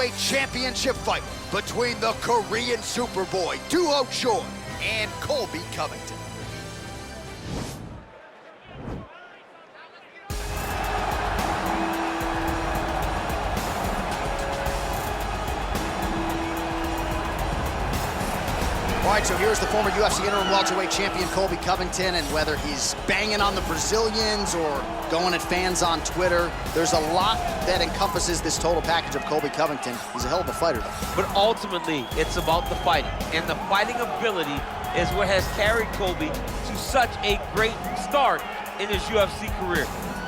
heavyweight championship fight between the Korean Superboy, Duo Choi, and Colby Covington. All right, so here's the former UFC interim welterweight champion Colby Covington, and whether he's banging on the Brazilians or going at fans on Twitter, there's a lot that encompasses this total package of Colby Covington. He's a hell of a fighter, though. But ultimately, it's about the fighting, and the fighting ability is what has carried Colby to such a great start in his UFC career.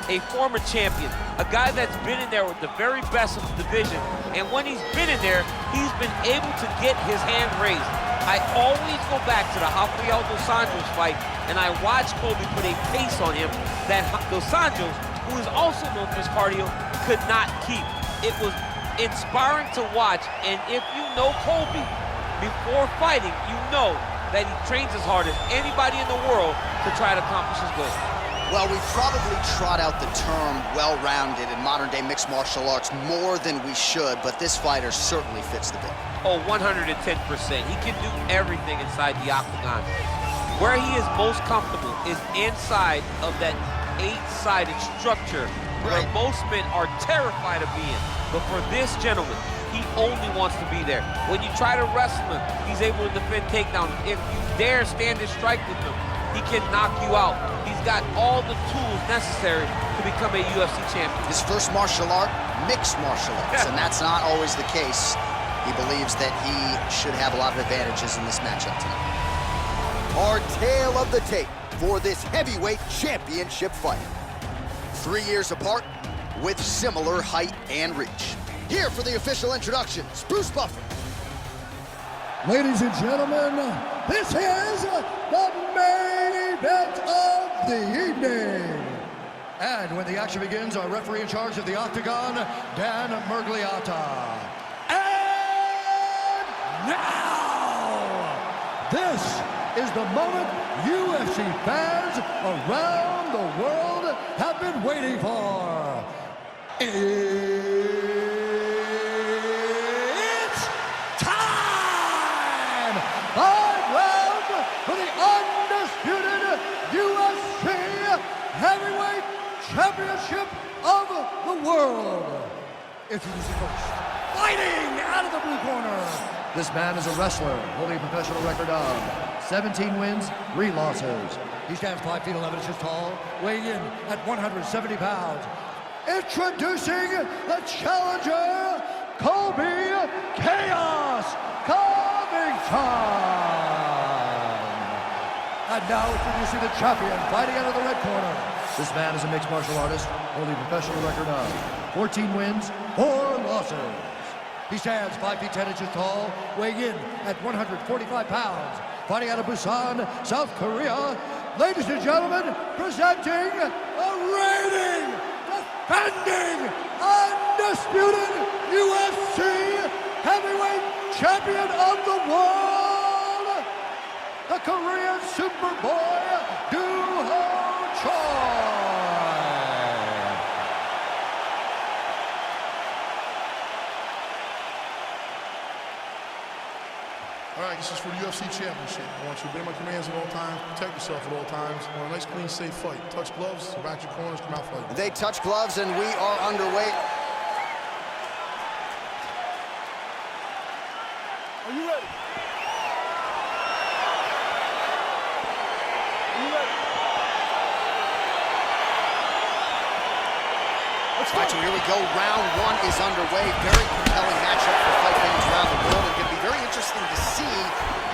A former champion, a guy that's been in there with the very best of the division, and when he's been in there, he's been able to get his hand raised. I always go back to the Rafael dos Anjos fight, and I watch Colby put a pace on him that dos Anjos, who is also known for his cardio, could not keep. It was inspiring to watch, and if you know Colby before fighting, you know that he trains as hard as anybody in the world to try to accomplish his goal. Well, we probably trot out the term well-rounded in modern-day mixed martial arts more than we should, but this fighter certainly fits the bill. Oh, 110%. He can do everything inside the octagon. Where he is most comfortable is inside of that 8-sided structure where most men are terrified of being. But for this gentleman, he only wants to be there. When you try to wrestle him, he's able to defend takedowns. If you dare stand and strike with him, he can knock you out. He's got all the tools necessary to become a UFC champion. His first martial art, mixed martial arts, and that's not always the case. He believes that he should have a lot of advantages in this matchup tonight. Our tale of the tape for this heavyweight championship fight. 3 years apart with similar height and reach. Here for the official introductions, Bruce Buffer. Ladies and gentlemen, this is the main event of the evening. And when the action begins, our referee in charge of the octagon, Dan Murgliata. And now, this is the moment UFC fans around the world have been waiting for. It's time! 5 rounds for the undisputed UFC Heavyweight Championship of the world. Introducing first, fighting out of the blue corner. This man is a wrestler holding a professional record of 17 wins, 3 losses. He stands 5 feet 11 inches tall, weighing in at 170 pounds. Introducing the challenger, Colby Chaos Covington. And now introducing the champion, fighting out of the red corner. This man is a mixed martial artist, holding a professional record of 14 wins, 4 losses. He stands 5 feet 10 inches tall, weighing in at 145 pounds. Fighting out of Busan, South Korea. Ladies and gentlemen, presenting the reigning, defending, undisputed UFC heavyweight champion of the world, the Korean Superboy, Duo Choi. All right, this is for the UFC Championship. I want you to obey my commands at all times, protect yourself at all times. I want a nice, clean, safe fight. Touch gloves, back your corners, come out fighting. They touch gloves, and we are underway. Are you ready? Are you ready? Let's go. All right, so here we go. Round 1 is underway. Very compelling matchup for fight fans around the world. It's going to be very interesting to see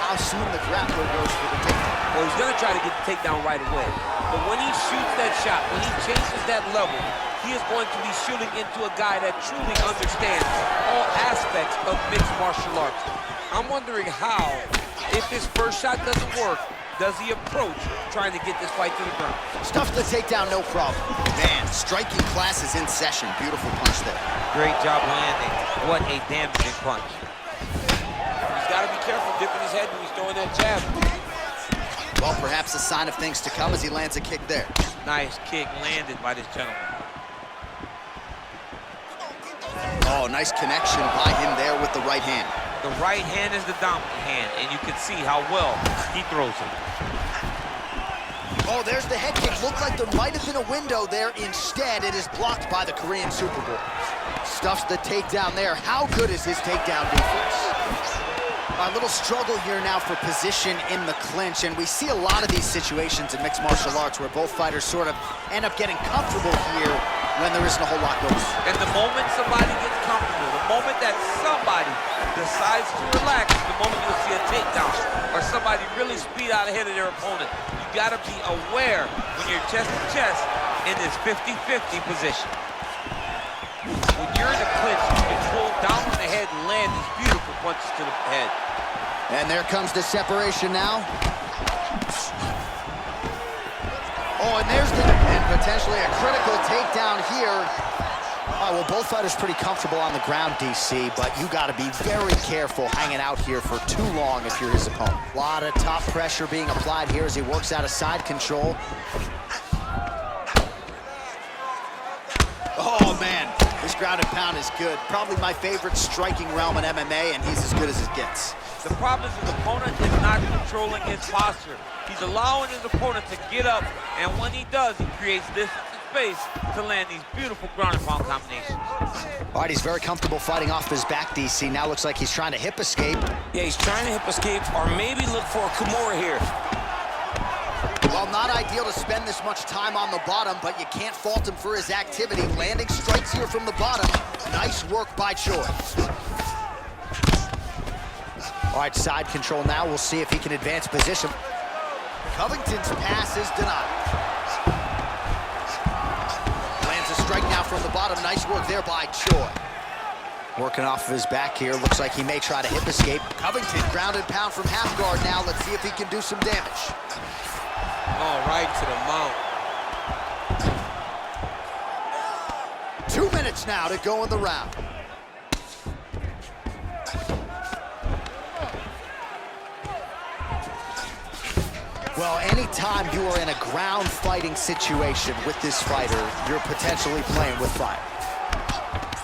how soon the grappler goes for the takedown. Well, he's going to try to get the takedown right away. But when he shoots that shot, when he changes that level, he is going to be shooting into a guy that truly understands all aspects of mixed martial arts. I'm wondering how, if his first shot doesn't work, does he approach trying to get this fight to the ground? Stuffs the takedown, no problem. Man, striking class is in session. Beautiful punch there. Great job landing. What a damaging punch. He's got to be careful dipping his head when he's throwing that jab. Well, perhaps a sign of things to come as he lands a kick there. Nice kick landed by this gentleman. Oh, Oh, nice connection by him there with the right hand. The right hand is the dominant hand, and you can see how well he throws it. Oh, there's the head kick. Looked like there might have been a window there. Instead, it is blocked by the Korean Superboy. Stuffs the takedown there. How good is his takedown defense? A little struggle here now for position in the clinch, and we see a lot of these situations in mixed martial arts where both fighters sort of end up getting comfortable here when there isn't a whole lot going on. And the moment somebody gets comfortable, the moment that somebody decides to relax, the moment you'll see a takedown or somebody really speed out ahead of their opponent. You gotta be aware when you're chest to chest in this 50-50 position. When you're in the clinch, you can pull down on the head and land these beautiful punches to the head. And there comes the separation now. Oh, and there's and potentially a critical takedown here. All right, well, both fighters pretty comfortable on the ground, DC, but you got to be very careful hanging out here for too long if you're his opponent. A lot of top pressure being applied here as he works out of side control. Oh, man, this ground and pound is good. Probably my favorite striking realm in MMA, and he's as good as it gets. The problem is his opponent is not controlling his posture. He's allowing his opponent to get up, and when he does, he creates this space to land these beautiful ground and pound combinations. All right, he's very comfortable fighting off his back, DC. Now looks like he's trying to hip escape. Yeah, he's trying to hip escape or maybe look for a Kimura here. Well, not ideal to spend this much time on the bottom, but you can't fault him for his activity. Landing strikes here from the bottom. Nice work by Choi. All right, side control now. We'll see if he can advance position. Covington's pass is denied. Lands a strike now from the bottom. Nice work there by Choi. Working off of his back here. Looks like he may try to hip escape. Covington ground and pound from half guard now. Let's see if he can do some damage. Oh, right to the mount. 2 minutes now to go in the round. Well, anytime you are in a ground fighting situation with this fighter, you're potentially playing with fire.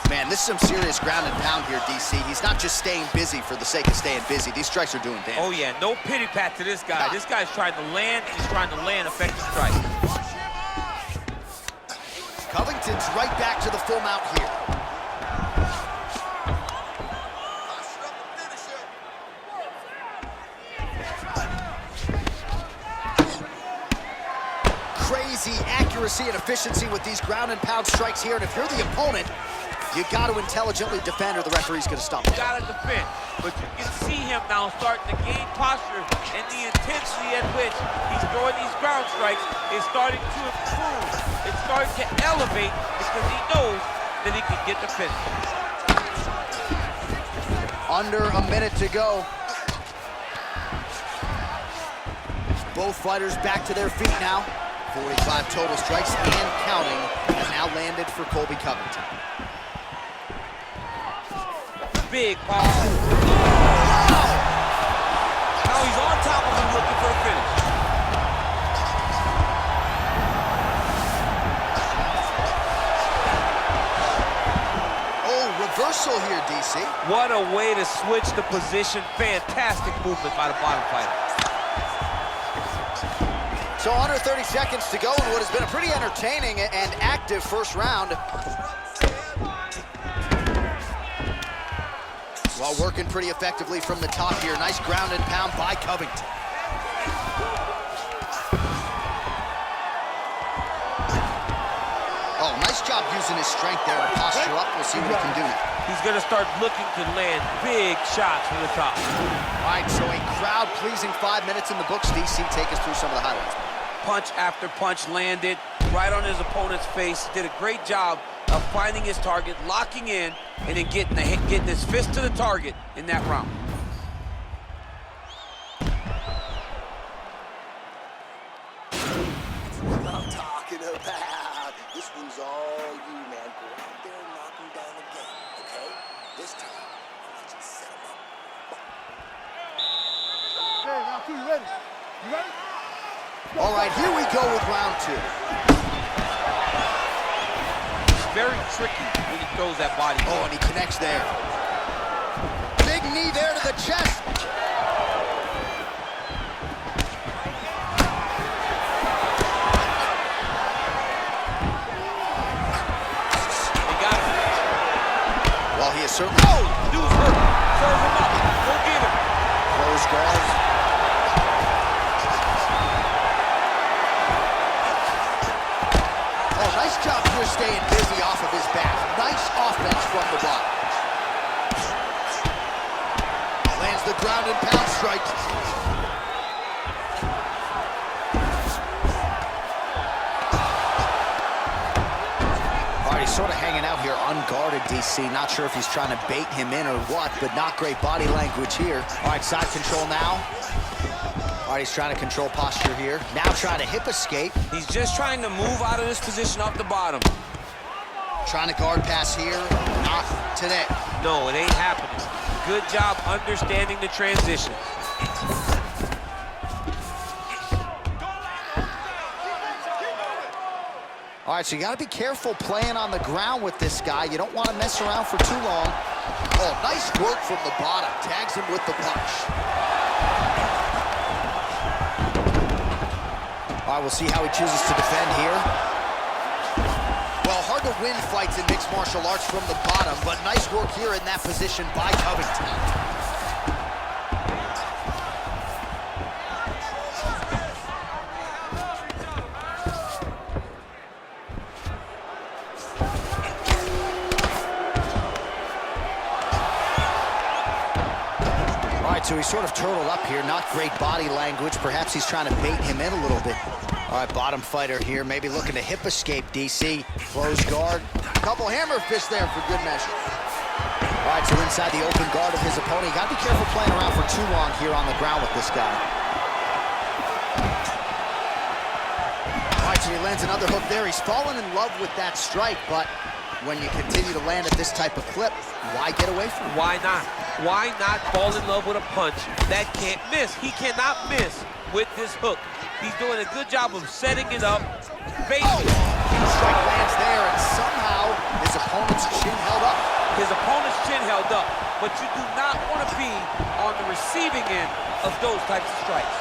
Man, this is some serious ground and pound here, DC. He's not just staying busy for the sake of staying busy. These strikes are doing damage. Oh, yeah, no pity pat to this guy. This guy's trying to land, he's trying to land effective strikes. Covington's right back to the full mount here. Crazy accuracy and efficiency with these ground and pound strikes here, and if you're the opponent, you got to intelligently defend or the referee's going to stop it. You got to defend, but you can see him now starting to gain posture, and the intensity at which he's throwing these ground strikes is starting to improve. It's starting to elevate because he knows that he can get the finish. Under a minute to go. Both fighters back to their feet now. 45 total strikes and counting have now landed for Colby Covington. Big power. Now he's on top of him looking for a finish. Oh, reversal here, DC. What a way to switch the position. Fantastic movement by the bottom fighter. So under 30 seconds to go in what has been a pretty entertaining and active first round. While working pretty effectively from the top here. Nice ground and pound by Covington. Oh, nice job using his strength there to posture up. We'll see what he can do now. He's going to start looking to land big shots from the top. All right, so a crowd-pleasing 5 minutes in the books. DC, take us through some of the highlights. Punch after punch landed right on his opponent's face. Did a great job of finding his target, locking in, and then getting his fist to the target in that round. That's what I'm talking about. This one's all you, man. Go out there and knock him down again, okay? This time, I'll let you set him up. Okay, now, Q, you ready? You ready? All right, here we go with round two. very tricky when he throws that body. Oh, and he connects there. Big knee there to the chest. He got him. Well, he is certainly... Oh, the dude's hurt. Serve him up. Go get him. Close guard. Oh, nice job here staying busy off of his back. Nice offense from the bottom. Lands the ground and pound strike. All right, he's sort of hanging out here unguarded, DC. Not sure if he's trying to bait him in or what, but not great body language here. All right, side control now. All right, he's trying to control posture here. Now trying to hip escape. He's just trying to move out of this position off the bottom. Trying to guard pass here. Not today. No, it ain't happening. Good job understanding the transition. All right, so you got to be careful playing on the ground with this guy. You don't want to mess around for too long. Oh, nice work from the bottom. Tags him with the punch. All right, we'll see how he chooses to defend here. Well, hard to win fights in mixed martial arts from the bottom, but nice work here in that position by Covington. So he's sort of turtled up here, not great body language. Perhaps he's trying to bait him in a little bit. All right, bottom fighter here, maybe looking to hip escape, DC. Close guard. Couple hammer fists there for good measure. All right, so inside the open guard of his opponent. You got to be careful playing around for too long here on the ground with this guy. All right, so he lands another hook there. He's fallen in love with that strike, but when you continue to land at this type of clip, why get away from it? Why not? Why not fall in love with a punch that can't miss? He cannot miss with this hook. He's doing a good job of setting it up. Strike lands there, and somehow his opponent's chin held up. His opponent's chin held up, but you do not want to be on the receiving end of those types of strikes.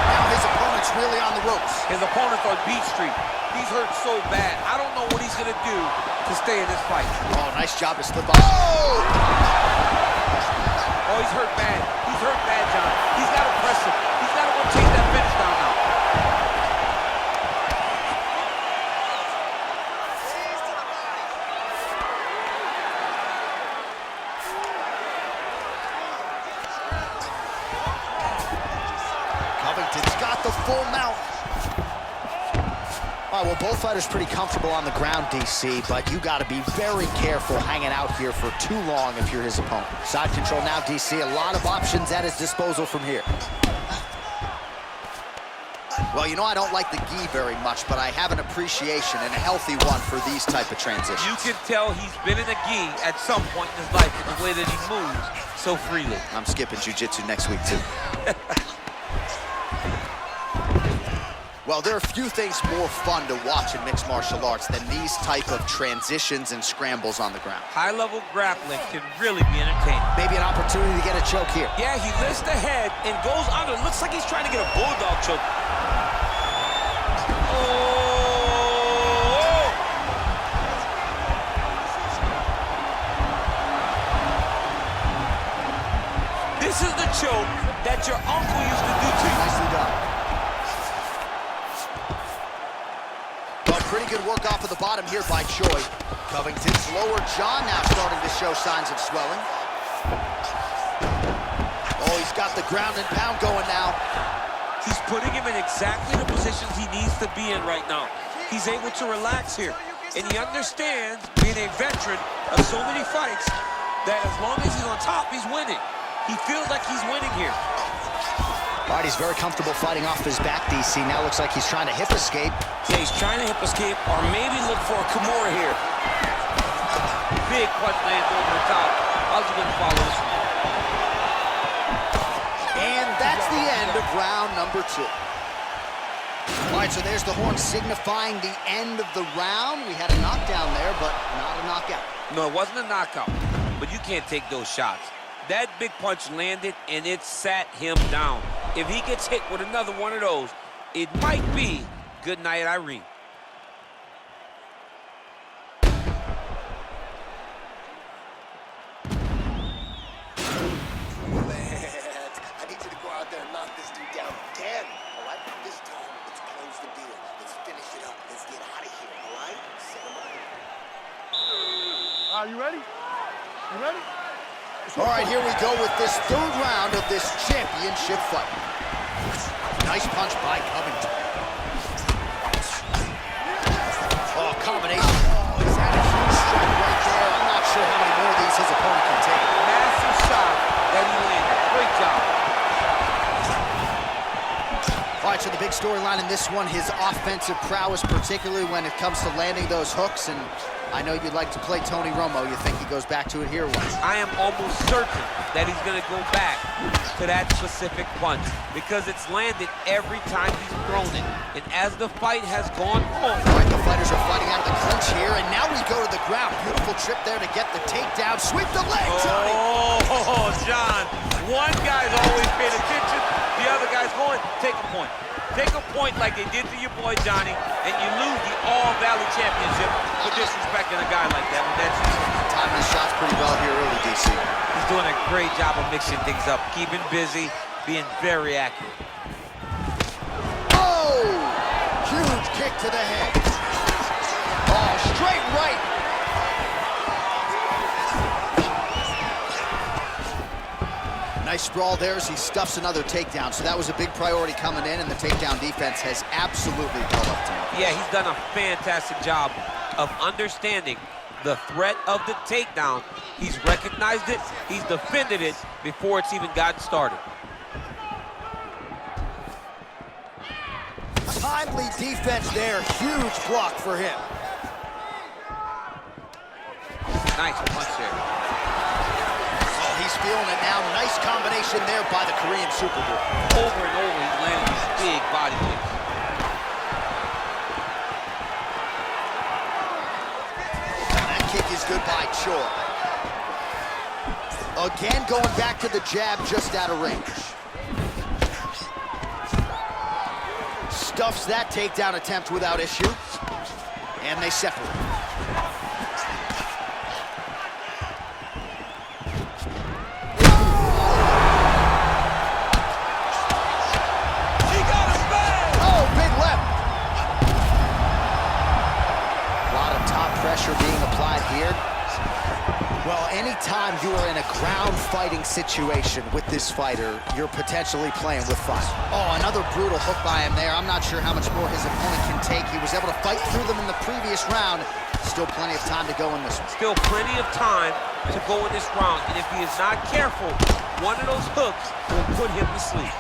Now his opponent's really on the ropes. His opponent's on Beat Street. He's hurt so bad. I don't know what he's going to do to stay in this fight. Oh, nice job to slip off. Oh, he's hurt bad. He's hurt bad, John. He's got to press him. He's got to go chase that finish down now. Covington's got the full mount. All right, well, both fighters pretty comfortable on the ground, DC, but you got to be very careful hanging out here for too long if you're his opponent. Side control now, DC. A lot of options at his disposal from here. Well, you know I don't like the gi very much, but I have an appreciation and a healthy one for these type of transitions. You can tell he's been in a gi at some point in his life in the way that he moves so freely. I'm skipping jiu-jitsu next week, too. Well, there are few things more fun to watch in mixed martial arts than these type of transitions and scrambles on the ground. High-level grappling can really be entertaining. Maybe an opportunity to get a choke here. Yeah, he lifts the head and goes under. Looks like he's trying to get a bulldog choke. Oh! This is the choke that your uncle used to do to you. Nicely done. Pretty good work off of the bottom here by Choi. Covington's lower jaw now starting to show signs of swelling. Oh, he's got the ground and pound going now. He's putting him in exactly the positions he needs to be in right now. He's able to relax here. And he understands, being a veteran of so many fights, that as long as he's on top, he's winning. He feels like he's winning here. All right, he's very comfortable fighting off his back, DC. Now looks like he's trying to hip escape. Yeah, he's trying to hip escape, or maybe look for a Kimura here. Big punch lands over the top. How's he gonna follow this one? And that's the end of round number 2. right, so there's the horn signifying the end of the round. We had a knockdown there, but not a knockout. No, it wasn't a knockout, but you can't take those shots. That big punch landed, and it sat him down. If he gets hit with another one of those, it might be good night, Irene. I need you to go out there and knock this dude down again, all right? This time, let's close the deal. Let's finish it up. Let's get out of here, all right? Set him up. Are you ready? You ready? All right, here we go with this third round of this championship fight. Nice punch by Covington. Oh, combination. Oh, he's had a huge strike right there. I'm not sure how many more of these his opponent can take. Massive shot that he landed. Great job. All right, so the big storyline in this one, his offensive prowess, particularly when it comes to landing those hooks. And I know you'd like to play Tony Romo. You think he goes back to it here once? I am almost certain that he's going to go back to that specific punch because it's landed every time he's thrown it. And as the fight has gone on, All right, the fighters are fighting out of the clinch here, and now we go to the ground. Beautiful trip there to get the takedown. Sweep the leg, Tony! Oh, John, one guy's always paying attention, the other guy's going, take a point. Take a point like they did to your boy Johnny, and you lose the All-Valley Championship for disrespecting a guy like that. Timing his shots pretty well here early, DC. He's doing a great job of mixing things up, keeping busy, being very accurate. Oh! Huge kick to the head. Oh, straight right. Nice sprawl there as he stuffs another takedown. So that was a big priority coming in, and the takedown defense has absolutely held up to him. Yeah, he's done a fantastic job of understanding the threat of the takedown. He's recognized it, he's defended it before it's even gotten started. Timely defense there, huge block for him. Nice punch there. Oh, he's feeling it now. Nice combination there by the Korean Super Bowl. Over and over, he's landing these big body kicks. That kick is good by Choi. Again, going back to the jab just out of range. Stuffs that takedown attempt without issue. And they separate. He got him back! Oh, big left. A lot of top pressure being applied here. Well, anytime you are in a ground fighting situation with this fighter, you're potentially playing with fire. Oh, another brutal hook by him there. I'm not sure how much more his opponent can take. He was able to fight through them in the previous round. Still plenty of time to go in this one. Still plenty of time to go in this round, and if he is not careful, one of those hooks will put him to sleep.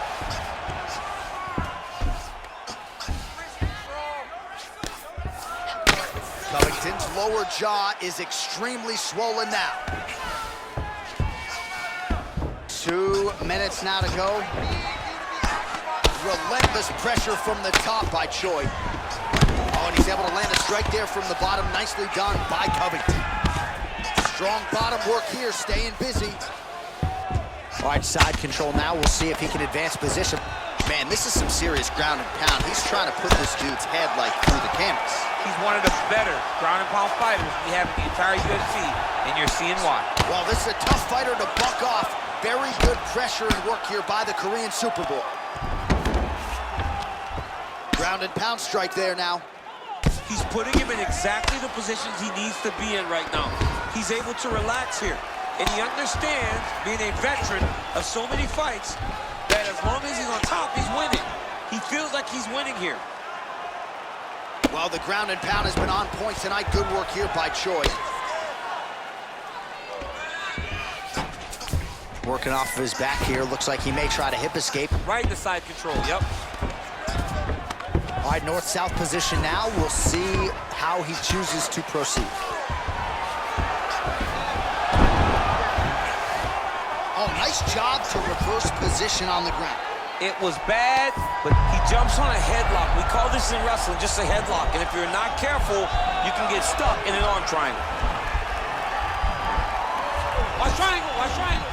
Covington's lower jaw is extremely swollen now. 2 minutes now to go. Relentless pressure from the top by Choi. Oh, and he's able to land a strike there from the bottom. Nicely done by Covington. Strong bottom work here, staying busy. All right, side control now. We'll see if he can advance position. Man, this is some serious ground and pound. He's trying to put this dude's head like through the canvas. He's one of the better ground and pound fighters we have in the entire UFC, and you're seeing why. Well, this is a tough fighter to buck off. Very good pressure and work here by the Korean Super Bowl. Ground and pound strike there now. He's putting him in exactly the positions he needs to be in right now. He's able to relax here, and he understands, being a veteran of so many fights, that as long as he's on top, he's winning. He feels like he's winning here. Well, the ground and pound has been on point tonight. Good work here by Choi. Working off of his back here. Looks like he may try to hip escape. Right in the side control, yep. All right, north-south position now. We'll see how he chooses to proceed. Oh, nice job to reverse position on the ground. It was bad, but he jumps on a headlock. We call this in wrestling just a headlock. And if you're not careful, you can get stuck in an arm triangle. Watch triangle, watch triangle.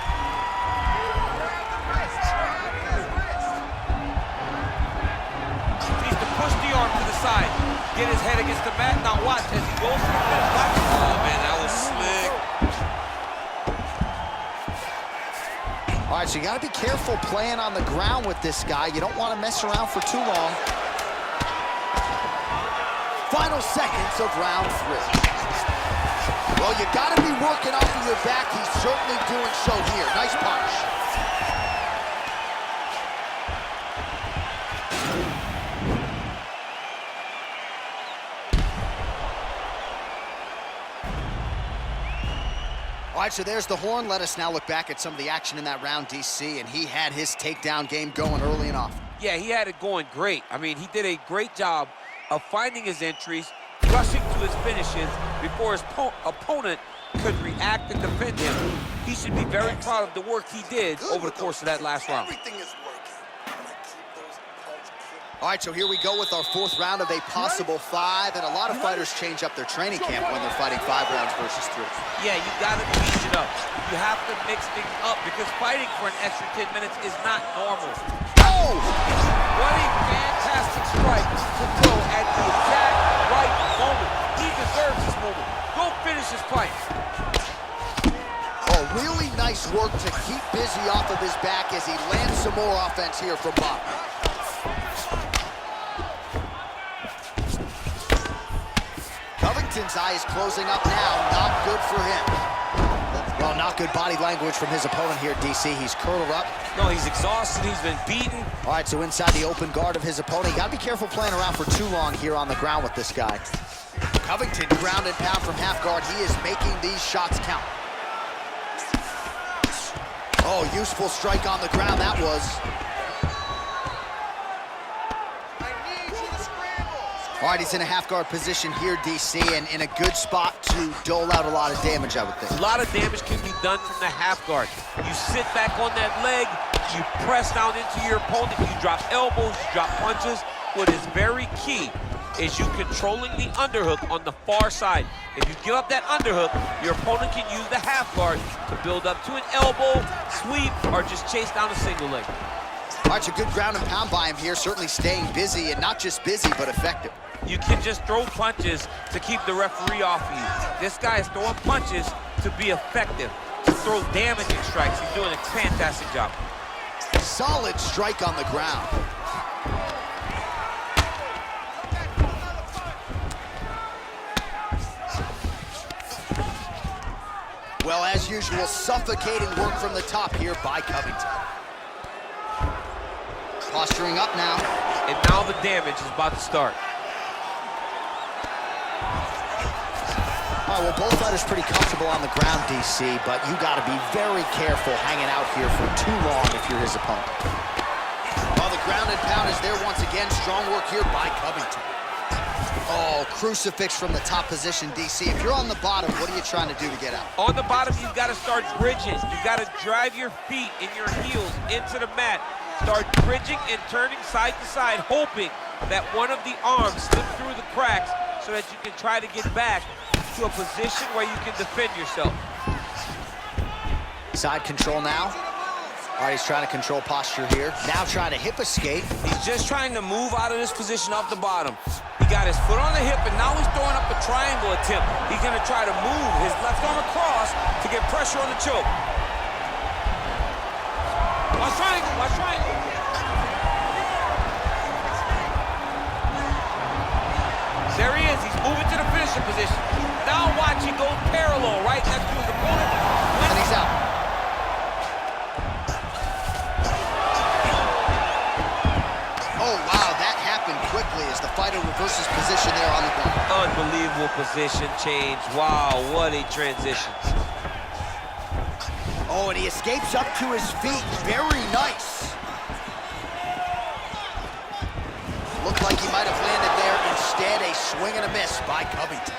Needs to push the arm to the side. Get his head against the mat. Now watch as he goes to the finish. Oh, man, that was slick. All right, so you got to be careful playing on the ground with this guy. You don't want to mess around for too long. Final seconds of round 3. Well, you got to be working off of your back. He's certainly doing so here. Nice punch. All right, so there's the horn. Let us now look back at some of the action in that round, DC, and he had his takedown game going early and often. Yeah, he had it going great. I mean, he did a great job of finding his entries, rushing to his finishes before his opponent could react and defend him. He should be very proud of the work he did over the course of that last round. Everything is working. Keep those punches kicked. All right, so here we go with our 4th round of a possible 5, and a lot of fighters change up their training camp when they're fighting 5 rounds versus 3. Yeah, you gotta mix it up. You have to mix things up because fighting for an extra 10 minutes is not normal. Oh! What a fantastic strike to throw at the exact right moment. He deserves this moment. Go finish his fight. Oh, really nice work to keep busy off of his back as he lands some more offense here from Bob. Covington's eye is closing up now. Not good for him. Well, not good body language from his opponent here, DC. He's curled up. No, he's exhausted. He's been beaten. All right, so inside the open guard of his opponent. You got to be careful playing around for too long here on the ground with this guy. Covington ground and pound from half guard. He is making these shots count. Oh, useful strike on the ground, that was. All right, he's in a half guard position here, DC, and in a good spot to dole out a lot of damage, I would think. A lot of damage can be done from the half guard. You sit back on that leg, you press down into your opponent, you drop elbows, you drop punches. What is very key is you controlling the underhook on the far side. If you give up that underhook, your opponent can use the half guard to build up to an elbow, sweep, or just chase down a single leg. All right, so good ground and pound by him here, certainly staying busy, and not just busy, but effective. You can just throw punches to keep the referee off of you. This guy is throwing punches to be effective, to throw damaging strikes. He's doing a fantastic job. Solid strike on the ground. Well, as usual, suffocating work from the top here by Covington. Posturing up now. And now the damage is about to start. All right, well, both fighters pretty comfortable on the ground, DC, but you got to be very careful hanging out here for too long if you're his opponent. Well, the ground and pound is there once again. Strong work here by Covington. Oh, crucifix from the top position, DC. If you're on the bottom, what are you trying to do to get out? On the bottom, you've got to start bridging. You've got to drive your feet and your heels into the mat. Start bridging and turning side to side, hoping that one of the arms slips through the cracks so that you can try to get back to a position where you can defend yourself. Side control now. All right, he's trying to control posture here. Now trying to hip escape. He's just trying to move out of this position off the bottom. He got his foot on the hip, and now he's throwing up a triangle attempt. He's gonna try to move his left arm across to get pressure on the choke. Watch triangle, watch triangle. There he is, he's moving to the finishing position. Now watch, he goes parallel, right next to his opponent. And he's out. Oh, wow, that happened quickly as the fighter reverses position there on the ground. Unbelievable position change. Wow, what a transition. Oh, and he escapes up to his feet. Very nice. Looked like he might have landed there. Instead, a swing and a miss by Covington.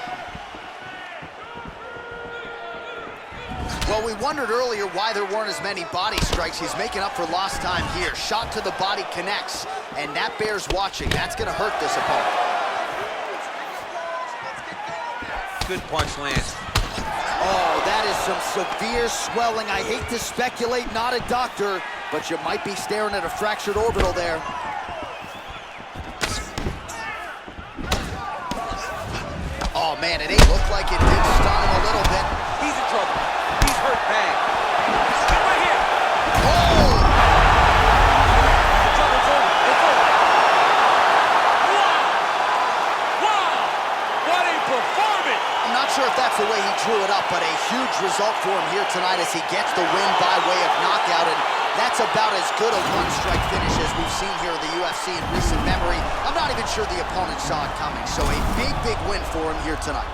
Well, Well, we wondered earlier why there weren't as many body strikes. He's making up for lost time here. Shot to the body connects, and that bears watching. That's going to hurt this opponent. Good punch lands. Oh, that is some severe swelling. I hate to speculate, not a doctor, but you might be staring at a fractured orbital there. Oh, man, it ain't look like it did stun him a little bit. He's in trouble. He's hurt bad. Right here. Oh! It's over. It's over. It's over. Wow! Wow! What a performance! I'm not sure if that's the way he drew it up, but a huge result for him here tonight as he gets the win by way of knockout, and that's about as good a one-strike finish as we've seen here in the UFC in recent memory. I'm not even sure the opponent saw it coming, so a big, big win for him here tonight.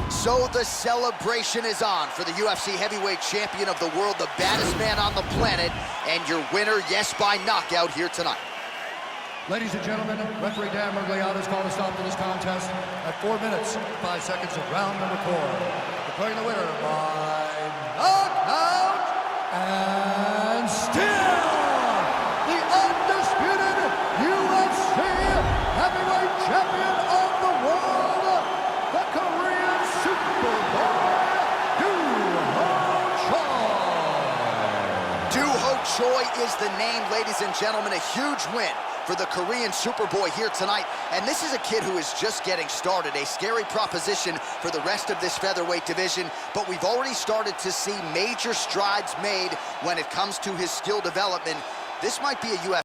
So the celebration is on for the UFC heavyweight champion of the world, the baddest man on the planet, and your winner, yes, by knockout here tonight. Ladies and gentlemen, referee Dan Mergliata has called a stop to this contest at 4 minutes, 5 seconds of round number 4. Declaring the winner by knockout and still the undisputed UFC heavyweight champion of the world, the Korean Superboy, Doo-Ho Choi is the name, ladies and gentlemen. A huge win for the Korean Superboy here tonight. And this is a kid who is just getting started, a scary proposition for the rest of this featherweight division, but we've already started to see major strides made when it comes to his skill development. This might be a UFC